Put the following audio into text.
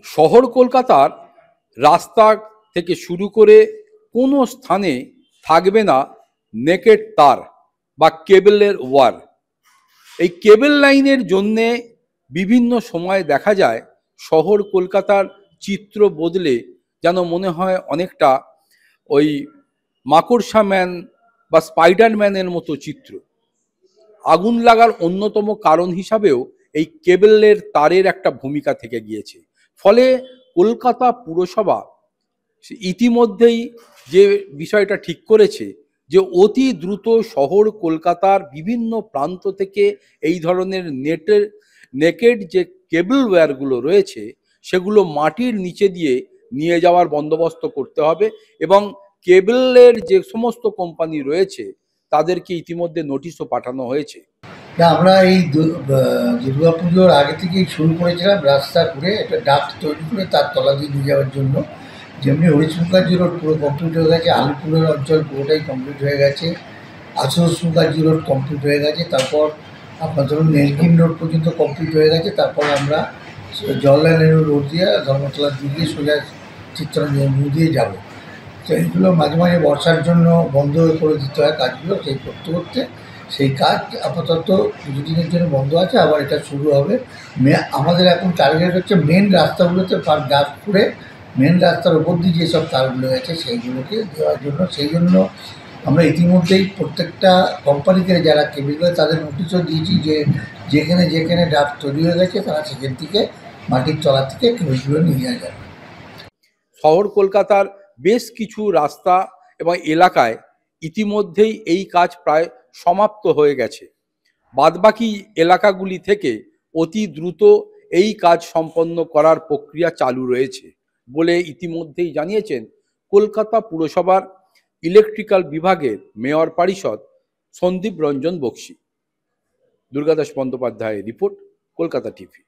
শহর কলকাতার রাস্তা থেকে শুরু করে কোনো স্থানে থাকবে না নেকেড তার বা কেবলের ওয়্যার। এই কেবল লাইনের জন্যে বিভিন্ন সময় দেখা যায় শহর কলকাতার চিত্র বদলে যেন মনে হয় অনেকটা ওই মাকড়সা ম্যান বা স্পাইডারম্যানের মতো চিত্র। আগুন লাগার অন্যতম কারণ হিসাবেও এই কেবলের তারের একটা ভূমিকা থেকে গিয়েছে। ফলে কলকাতা পুরসভা ইতিমধ্যেই যে বিষয়টা ঠিক করেছে যে অতি দ্রুত শহর কলকাতার বিভিন্ন প্রান্ত থেকে এই ধরনের নেকেড যে কেবল ওয়্যারগুলো রয়েছে সেগুলো মাটির নিচে দিয়ে নিয়ে যাওয়ার বন্দোবস্ত করতে হবে এবং কেবলের যে সমস্ত কোম্পানি রয়েছে তাদেরকে ইতিমধ্যে নোটিশও পাঠানো হয়েছে। না, আমরা এই দুর্গাপুজোর আগে থেকেই শুরু করেছিলাম রাস্তা করে একটা ডাক্ট তৈরি করে তার তলা দিয়ে নিয়ে যাওয়ার জন্য। যেমনি হরিশমুখার্জি রোড পুরো কমপ্লিট হয়ে গেছে, আলিপুরের অঞ্চল পুরোটাই কমপ্লিট হয়ে গেছে, আশুতোষ মুখার্জি রোড কমপ্লিট হয়ে গেছে, তারপর আপনার ধরুন নেলকিন রোড পর্যন্ত কমপ্লিট হয়ে গেছে, তারপর আমরা জওহরলাল নেহরু রোড দিয়ে ধর্মতলার দিকে সোজা চিত্তরঞ্জন দিয়ে যাবো। তো এইগুলো মাঝে মাঝে বর্ষার জন্য বন্ধ করে দিতে হয় কাজগুলো। সেই করতে করতে সেই কাজ আপাতত কিছুদিনের জন্য বন্ধ আছে, আবার এটা শুরু হবে। আমাদের এখন টার্গেট হচ্ছে মেন রাস্তাগুলোতে গাছ করে মেন রাস্তার ওপর দিয়ে যেসব তারগুলো আছে সেইগুলোকে দেওয়ার জন্য। সেই জন্য আমরা ইতিমধ্যেই প্রত্যেকটা কোম্পানিকে যারা কেবল করে তাদের নোটিশও দিয়েছি যে যেখানে যেখানে ডাক্ট তৈরি হয়ে গেছে তারা সেখান থেকে মাটির তলা থেকে কেবলগুলো নিয়ে যাওয়া যাবে। শহর কলকাতার বেশ কিছু রাস্তা এবং এলাকায় ইতিমধ্যেই এই কাজ প্রায় সমাপ্ত হয়ে গেছে। বাদবাকি এলাকাগুলি থেকে অতি দ্রুত এই কাজ সম্পন্ন করার প্রক্রিয়া চালু রয়েছে বলে ইতিমধ্যেই জানিয়েছেন কলকাতা পুরসভার ইলেকট্রিক্যাল বিভাগের মেয়র পরিষদ সন্দীপ রঞ্জন বক্সী। দুর্গাদাস বন্দ্যোপাধ্যায়ের রিপোর্ট, কলকাতা টিভি।